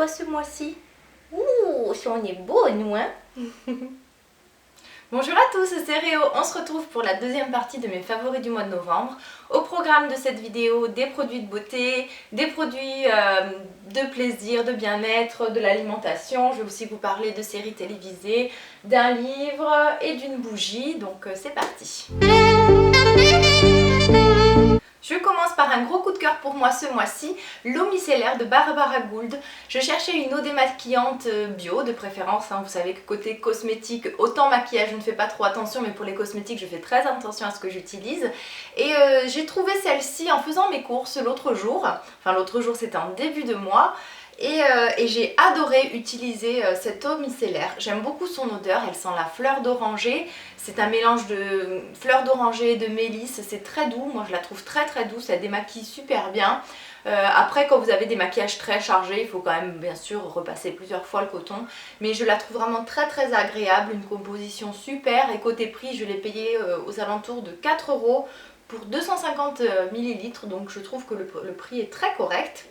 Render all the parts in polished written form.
moi ce mois-ci. Ouh, si on est beau nous hein. Bonjour à tous, c'est Réo, on se retrouve pour la deuxième partie de mes favoris du mois de novembre. Au programme de cette vidéo, des produits de beauté, des produits de plaisir, de bien-être, de l'alimentation. Je vais aussi vous parler de séries télévisées, d'un livre et d'une bougie, donc c'est parti. Je commence par un gros coup de cœur pour moi ce mois-ci, l'eau micellaire de Barbara Gould. Je cherchais une eau démaquillante bio de préférence, hein. Vous savez que côté cosmétique, autant maquillage je ne fais pas trop attention, mais pour les cosmétiques je fais très attention à ce que j'utilise. Et j'ai trouvé celle-ci en faisant mes courses l'autre jour, c'était en début de mois. Et j'ai adoré utiliser cette eau micellaire. J'aime beaucoup son odeur, elle sent la fleur d'oranger. C'est un mélange de fleur d'oranger et de mélisse, c'est très doux. Moi je la trouve très douce, elle démaquille super bien. Après quand vous avez des maquillages très chargés, il faut quand même bien sûr repasser plusieurs fois le coton. Mais je la trouve vraiment très agréable, une composition super. Et côté prix, je l'ai payé aux alentours de 4 € pour 250 ml. Donc je trouve que le prix est très correct.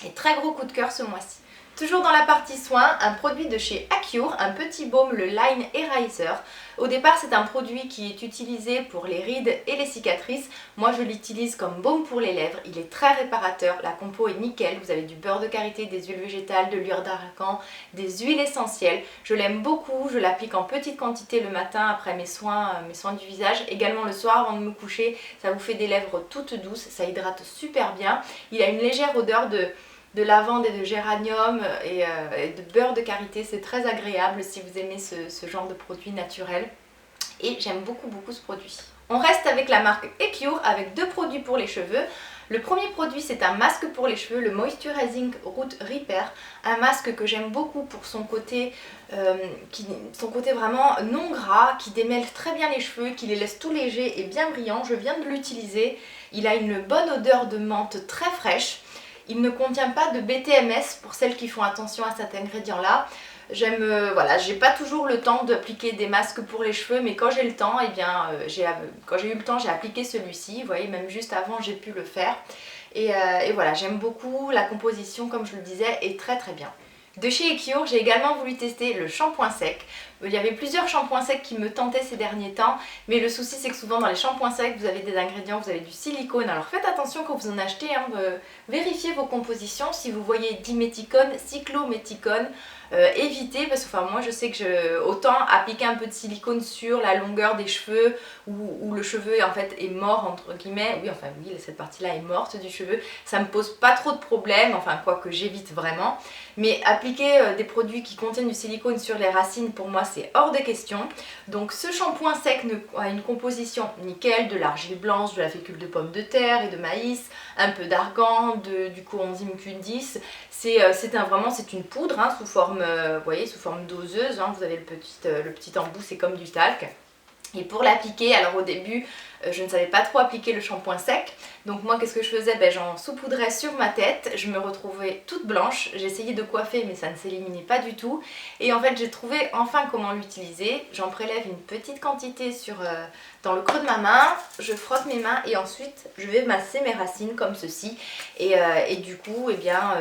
Et très gros coup de cœur ce mois-ci. Toujours dans la partie soins, un produit de chez Acure, un petit baume, le Line Eraser. Au départ c'est un produit qui est utilisé pour les rides et les cicatrices. Moi je l'utilise comme baume pour les lèvres, il est très réparateur, la compo est nickel. Vous avez du beurre de karité, des huiles végétales, de l'huile d'argan, des huiles essentielles. Je l'aime beaucoup, je l'applique en petite quantité le matin après mes soins du visage. Également le soir avant de me coucher, ça vous fait des lèvres toutes douces, ça hydrate super bien. Il a une légère odeur de lavande et de géranium et de beurre de karité, c'est très agréable si vous aimez ce genre de produit naturel. Et j'aime beaucoup ce produit. On reste avec la marque Ecure avec deux produits pour les cheveux. Le premier produit c'est un masque pour les cheveux, le Moisturizing Root Repair. Un masque que j'aime beaucoup pour son côté vraiment non gras, qui démêle très bien les cheveux, qui les laisse tout légers et bien brillants. Je viens de l'utiliser, il a une bonne odeur de menthe très fraîche. Il ne contient pas de BTMS pour celles qui font attention à cet ingrédient-là. Voilà, j'ai pas toujours le temps d'appliquer des masques pour les cheveux, mais quand j'ai le temps, quand j'ai eu le temps, j'ai appliqué celui-ci. Vous voyez, même juste avant, j'ai pu le faire. Et voilà, j'aime beaucoup la composition, comme je le disais, est très bien. De chez Ecure, j'ai également voulu tester le shampoing sec. Il y avait plusieurs shampoings secs qui me tentaient ces derniers temps, mais le souci c'est que souvent dans les shampoings secs vous avez des ingrédients, vous avez du silicone. Alors faites attention quand vous en achetez, hein, vérifiez vos compositions. Si vous voyez diméthicone, cyclométhicone, évitez, parce que moi je sais que autant appliquer un peu de silicone sur la longueur des cheveux où le cheveu en fait est mort entre guillemets, oui cette partie là est morte du cheveu, ça me pose pas trop de problèmes, enfin quoi que j'évite vraiment, mais appliquer des produits qui contiennent du silicone sur les racines, pour moi c'est hors de question. Donc ce shampoing sec a une composition nickel, de l'argile blanche, de la fécule de pomme de terre et de maïs, un peu d'argan, du coenzyme Q10. C'est une poudre, hein, sous forme, vous voyez, sous forme doseuse, hein. Vous avez le petit embout, c'est comme du talc. Et pour l'appliquer, alors au début je ne savais pas trop appliquer le shampoing sec, donc moi qu'est-ce que je faisais? J'en saupoudrais sur ma tête, je me retrouvais toute blanche, j'essayais de coiffer mais ça ne s'éliminait pas du tout. Et en fait j'ai trouvé enfin comment l'utiliser. J'en prélève une petite quantité dans le creux de ma main, je frotte mes mains et ensuite je vais masser mes racines comme ceci. Et du coup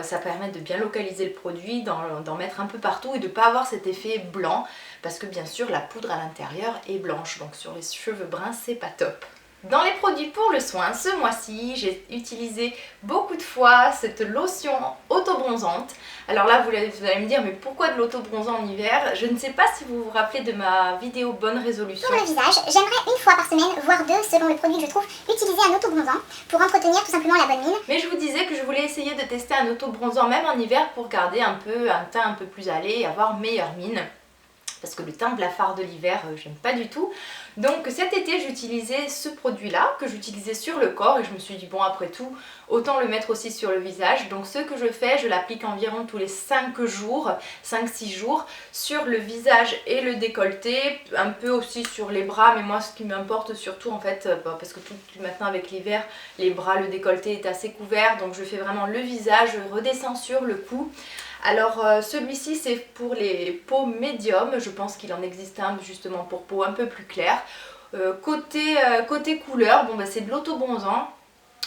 ça permet de bien localiser le produit, d'en mettre un peu partout et de ne pas avoir cet effet blanc, parce que bien sûr la poudre à l'intérieur est blanche, donc sur les cheveux bruns c'est pas top. Dans les produits pour le soin, ce mois-ci, j'ai utilisé beaucoup de fois cette lotion auto-bronzante. Alors là, vous allez me dire, mais pourquoi de l'auto-bronzant en hiver? Je ne sais pas si vous vous rappelez de ma vidéo bonne résolution. Pour le visage, j'aimerais une fois par semaine, voire deux, selon le produit que je trouve, utiliser un auto-bronzant pour entretenir tout simplement la bonne mine. Mais je vous disais que je voulais essayer de tester un auto-bronzant même en hiver pour garder un teint un peu plus allé et avoir meilleure mine. Parce que le teint blafard de l'hiver, j'aime pas du tout. Donc cet été j'utilisais ce produit là que j'utilisais sur le corps et je me suis dit bon, après tout autant le mettre aussi sur le visage. Donc ce que je fais, je l'applique environ tous les 5 jours, 5-6 jours sur le visage et le décolleté, un peu aussi sur les bras, mais moi ce qui m'importe surtout en fait, parce que maintenant avec l'hiver les bras, le décolleté est assez couvert, donc je fais vraiment le visage, je redescends sur le cou. Alors celui-ci c'est pour les peaux médium, je pense qu'il en existe un justement pour peau un peu plus claire. Côté couleur, c'est de l'auto-bronzant.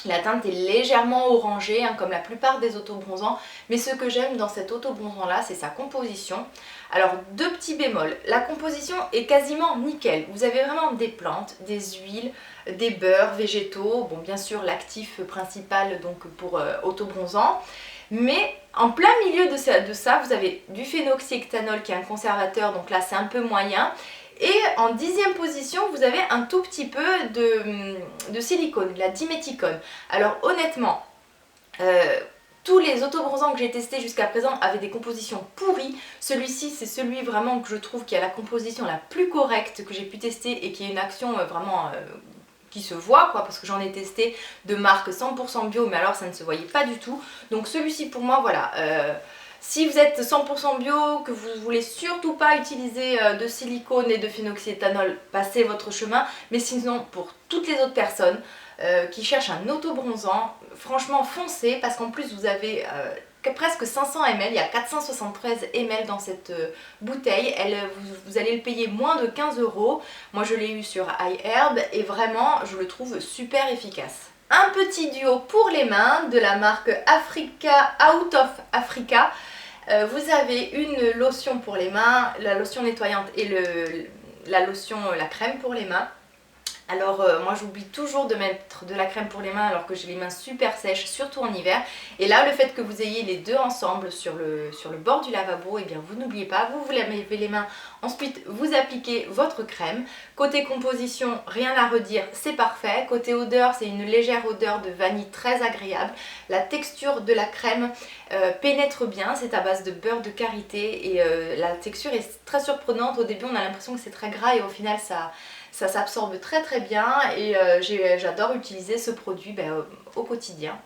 La teinte est légèrement orangée, hein, comme la plupart des autobronzants, mais ce que j'aime dans cet autobronzant là, c'est sa composition. Alors, deux petits bémols, la composition est quasiment nickel. Vous avez vraiment des plantes, des huiles, des beurres végétaux, bon bien sûr l'actif principal donc pour autobronzant, mais en plein milieu de ça, vous avez du phénoxyhexanol qui est un conservateur, donc là c'est un peu moyen. Et en 10e position, vous avez un tout petit peu de silicone, de la diméthicone. Alors honnêtement, tous les autobronzants que j'ai testés jusqu'à présent avaient des compositions pourries. Celui-ci, c'est celui vraiment que je trouve qui a la composition la plus correcte que j'ai pu tester et qui a une action vraiment qui se voit quoi, parce que j'en ai testé de marque 100% bio, mais alors ça ne se voyait pas du tout. Donc celui-ci pour moi, voilà. Si vous êtes 100% bio, que vous voulez surtout pas utiliser de silicone et de phénoxyéthanol, passez votre chemin. Mais sinon, pour toutes les autres personnes qui cherchent un autobronzant, franchement foncez, parce qu'en plus vous avez presque 500 ml, il y a 473 ml dans cette bouteille. Vous allez le payer moins de 15 €. Moi je l'ai eu sur iHerb et vraiment je le trouve super efficace. Un petit duo pour les mains de la marque Africa, Out of Africa. Vous avez une lotion pour les mains, la lotion nettoyante et la crème pour les mains. Alors moi j'oublie toujours de mettre de la crème pour les mains alors que j'ai les mains super sèches, surtout en hiver. Et là le fait que vous ayez les deux ensemble sur le bord du lavabo, et bien vous n'oubliez pas, vous lavez les mains, ensuite vous appliquez votre crème. Côté composition, rien à redire, c'est parfait. Côté odeur, c'est une légère odeur de vanille très agréable. La texture de la crème pénètre bien, c'est à base de beurre de karité et la texture est très surprenante. Au début on a l'impression que c'est très gras et au final ça s'absorbe très très bien et j'adore utiliser ce produit au quotidien.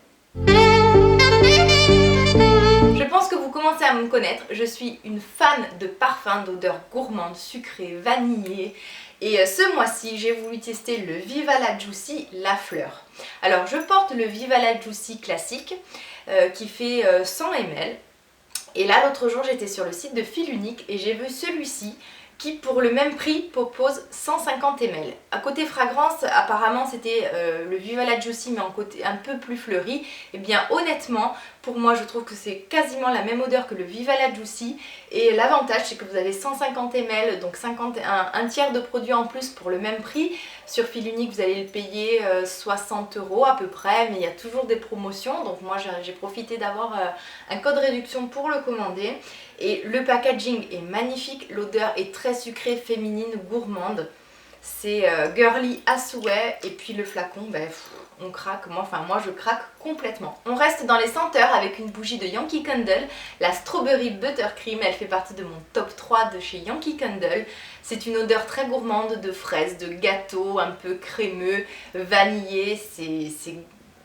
Je pense que vous commencez à me connaître, je suis une fan de parfums, d'odeurs gourmandes, sucrées, vanillées. Et ce mois-ci, j'ai voulu tester le Viva la Juicy La Fleur. Alors je porte le Viva la Juicy classique qui fait 100 ml. Et là l'autre jour j'étais sur le site de Fil Unique et j'ai vu celui-ci qui pour le même prix propose 150 ml. À côté fragrance, apparemment c'était le Viva la Juicy mais en côté un peu plus fleuri. Et bien honnêtement, pour moi je trouve que c'est quasiment la même odeur que le Viva la Juicy. Et l'avantage c'est que vous avez 150 ml, donc un tiers de produit en plus pour le même prix. Sur Fil Unique vous allez le payer 60 € à peu près, mais il y a toujours des promotions. Donc moi j'ai profité d'avoir un code réduction pour le commander. Et le packaging est magnifique, l'odeur est très sucrée, féminine, gourmande. C'est girly à souhait et puis le flacon, on craque, moi je craque complètement. On reste dans les senteurs avec une bougie de Yankee Candle, la Strawberry Buttercream, elle fait partie de mon top 3 de chez Yankee Candle. C'est une odeur très gourmande de fraises, de gâteau, un peu crémeux, vanillé, c'est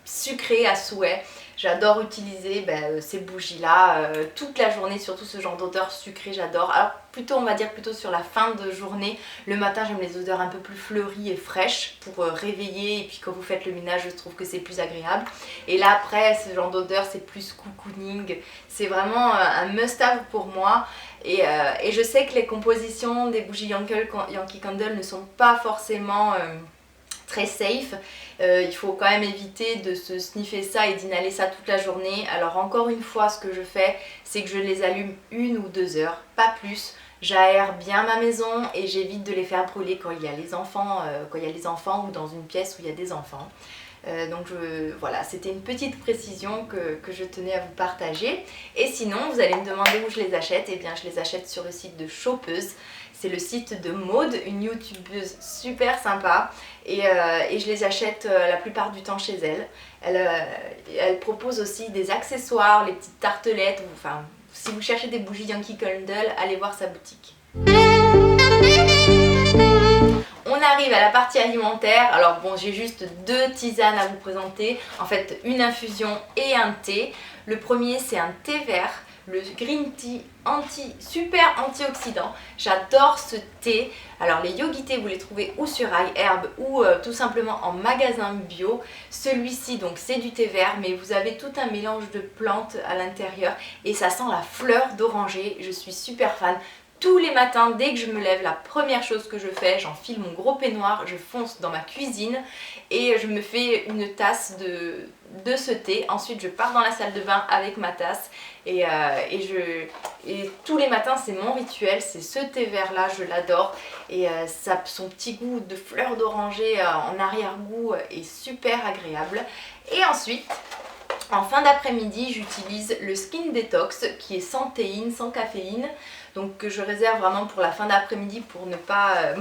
sucré à souhait. J'adore utiliser ces bougies là toute la journée, surtout ce genre d'odeur sucrée, j'adore. Alors plutôt on va dire plutôt sur la fin de journée, le matin j'aime les odeurs un peu plus fleuries et fraîches pour réveiller, et puis quand vous faites le ménage je trouve que c'est plus agréable. Et là après ce genre d'odeur c'est plus cocooning, c'est vraiment un must-have pour moi. Et je sais que les compositions des bougies Yankee Candle ne sont pas forcément très safe. Il faut quand même éviter de se sniffer ça et d'inhaler ça toute la journée. Alors encore une fois, ce que je fais, c'est que je les allume 1 ou 2 heures, pas plus. J'aère bien ma maison et j'évite de les faire brûler quand il y a les enfants, ou dans une pièce où il y a des enfants. Donc voilà, c'était une petite précision que je tenais à vous partager. Et sinon, vous allez me demander où je les achète. Eh bien, je les achète sur le site de Shoppeuse. C'est le site de Maude, une youtubeuse super sympa. Et je les achète la plupart du temps chez elle. Elle propose aussi des accessoires, les petites tartelettes. Enfin, si vous cherchez des bougies Yankee Candle, allez voir sa boutique. On arrive à la partie alimentaire. Alors bon, j'ai juste 2 tisanes à vous présenter. En fait, une infusion et un thé. Le premier, c'est un thé vert, le green tea super antioxydant. J'adore ce thé. Alors les yogi thés, vous les trouvez ou sur iHerb ou tout simplement en magasin bio. Celui-ci, donc c'est du thé vert, mais vous avez tout un mélange de plantes à l'intérieur et ça sent la fleur d'oranger. Je suis super fan. Tous les matins, dès que je me lève, la première chose que je fais, j'enfile mon gros peignoir, je fonce dans ma cuisine et je me fais une tasse de ce thé. Ensuite, je pars dans la salle de bain avec ma tasse et tous les matins, c'est mon rituel, c'est ce thé vert là, je l'adore et son petit goût de fleur d'oranger en arrière-goût est super agréable. Et ensuite, en fin d'après-midi, j'utilise le Skin Detox qui est sans théine, sans caféine. Donc que je réserve vraiment pour la fin d'après-midi pour ne pas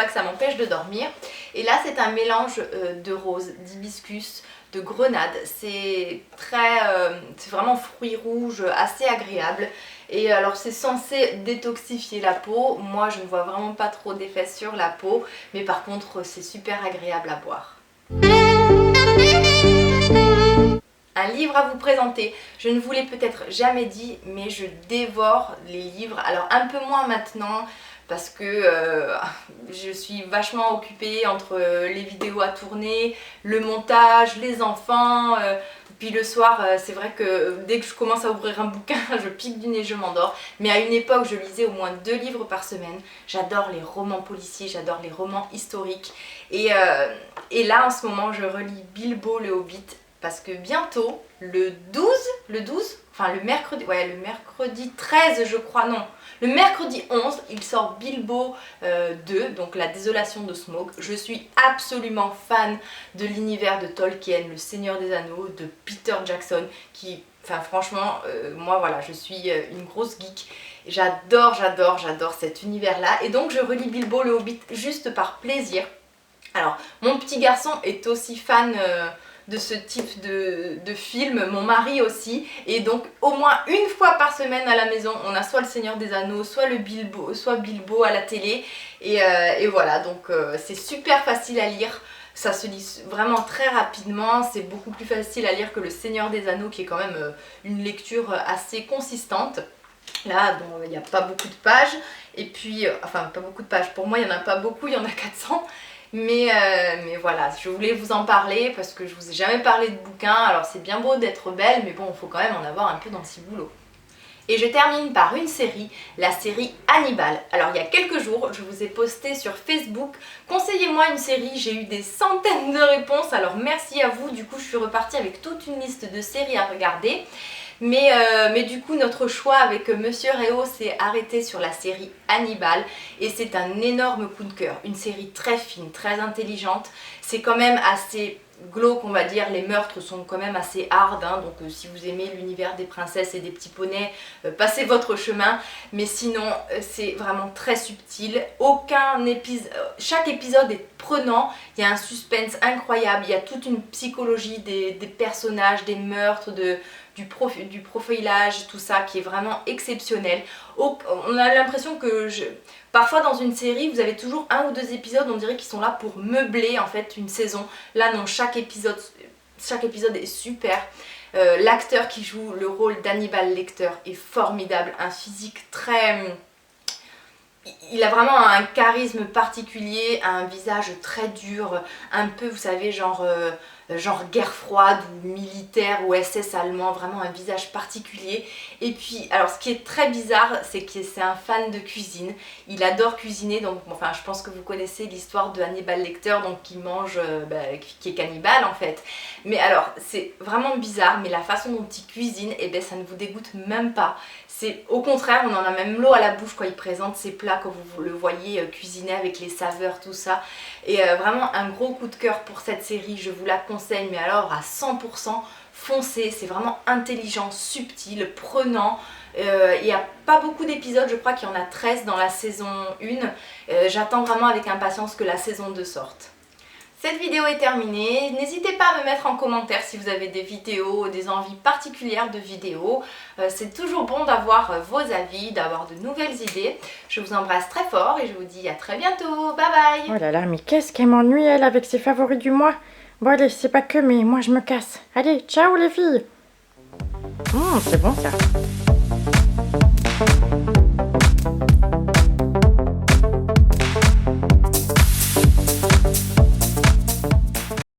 que ça m'empêche de dormir. Et là c'est un mélange de rose, d'hibiscus, de grenade. C'est vraiment fruits rouges, assez agréable. Et alors c'est censé détoxifier la peau. Moi je ne vois vraiment pas trop d'effet sur la peau. Mais par contre c'est super agréable à boire. Un livre à vous présenter. Je ne vous l'ai peut-être jamais dit, mais je dévore les livres. Alors un peu moins maintenant parce que je suis vachement occupée entre les vidéos à tourner, le montage, les enfants. Puis le soir, c'est vrai que dès que je commence à ouvrir un bouquin, je pique du nez, je m'endors. Mais à une époque, je lisais au moins 2 livres par semaine. J'adore les romans policiers, j'adore les romans historiques. Et là, en ce moment, je relis Bilbo le Hobbit. Parce que bientôt, le mercredi 13 je crois, non, le mercredi 11, il sort Bilbo 2, donc la désolation de Smaug. Je suis absolument fan de l'univers de Tolkien, le Seigneur des Anneaux, de Peter Jackson, enfin franchement, moi voilà, je suis une grosse geek. J'adore cet univers-là, et donc je relis Bilbo le Hobbit juste par plaisir. Alors, mon petit garçon est aussi fan de ce type de film, mon mari aussi, et donc au moins une fois par semaine à la maison on a soit le Seigneur des Anneaux, soit Bilbo à la télé, et voilà, donc c'est super facile à lire, ça se lit vraiment très rapidement, c'est beaucoup plus facile à lire que le Seigneur des Anneaux qui est quand même une lecture assez consistante. Là, bon, il n'y a pas beaucoup de pages, et puis, enfin pas beaucoup de pages, pour moi il n'y en a pas beaucoup, il y en a 400. Mais voilà, je voulais vous en parler parce que je vous ai jamais parlé de bouquins. Alors c'est bien beau d'être belle, mais bon, il faut quand même en avoir un peu dans le ciboulot. Et je termine par une série, la série Hannibal. Alors il y a quelques jours, je vous ai posté sur Facebook, conseillez-moi une série, j'ai eu des centaines de réponses, alors merci à vous. Du coup je suis repartie avec toute une liste de séries à regarder. Mais du coup notre choix avec Monsieur Réau s'est arrêté sur la série Hannibal et c'est un énorme coup de cœur, une série très fine, très intelligente, c'est quand même assez glauque on va dire, les meurtres sont quand même assez hard, hein, donc si vous aimez l'univers des princesses et des petits poneys, passez votre chemin, mais sinon c'est vraiment très subtil, chaque épisode est prenant, il y a un suspense incroyable, il y a toute une psychologie des personnages, des meurtres, du profilage, tout ça qui est vraiment exceptionnel. On a l'impression que parfois dans une série vous avez toujours 1 ou 2 épisodes, on dirait qu'ils sont là pour meubler en fait une saison. Là non, chaque épisode est super. L'acteur qui joue le rôle d'Hannibal Lecter est formidable, un physique très... Il a vraiment un charisme particulier, un visage très dur, un peu vous savez genre guerre froide ou militaire ou SS allemand, vraiment un visage particulier. Et puis alors ce qui est très bizarre c'est que c'est un fan de cuisine, il adore cuisiner, donc enfin je pense que vous connaissez l'histoire de Hannibal Lecter, donc qui mange, qui est cannibale en fait. Mais alors c'est vraiment bizarre, mais la façon dont il cuisine, et ça ne vous dégoûte même pas. C'est au contraire, on en a même l'eau à la bouche quand il présente ses plats, quand vous le voyez cuisiner avec les saveurs, tout ça. Et vraiment un gros coup de cœur pour cette série, je vous la conseille, mais alors à 100%, foncez, c'est vraiment intelligent, subtil, prenant. Il n'y a pas beaucoup d'épisodes, je crois qu'il y en a 13 dans la saison 1. J'attends vraiment avec impatience que la saison 2 sorte. Cette vidéo est terminée, n'hésitez pas à me mettre en commentaire si vous avez des vidéos, des envies particulières de vidéos. C'est toujours bon d'avoir vos avis, d'avoir de nouvelles idées. Je vous embrasse très fort et je vous dis à très bientôt, bye bye. Oh là là, mais qu'est-ce qu'elle m'ennuie elle avec ses favoris du mois. Bon allez, c'est pas que, mais moi je me casse. Allez, ciao les filles. C'est bon ça.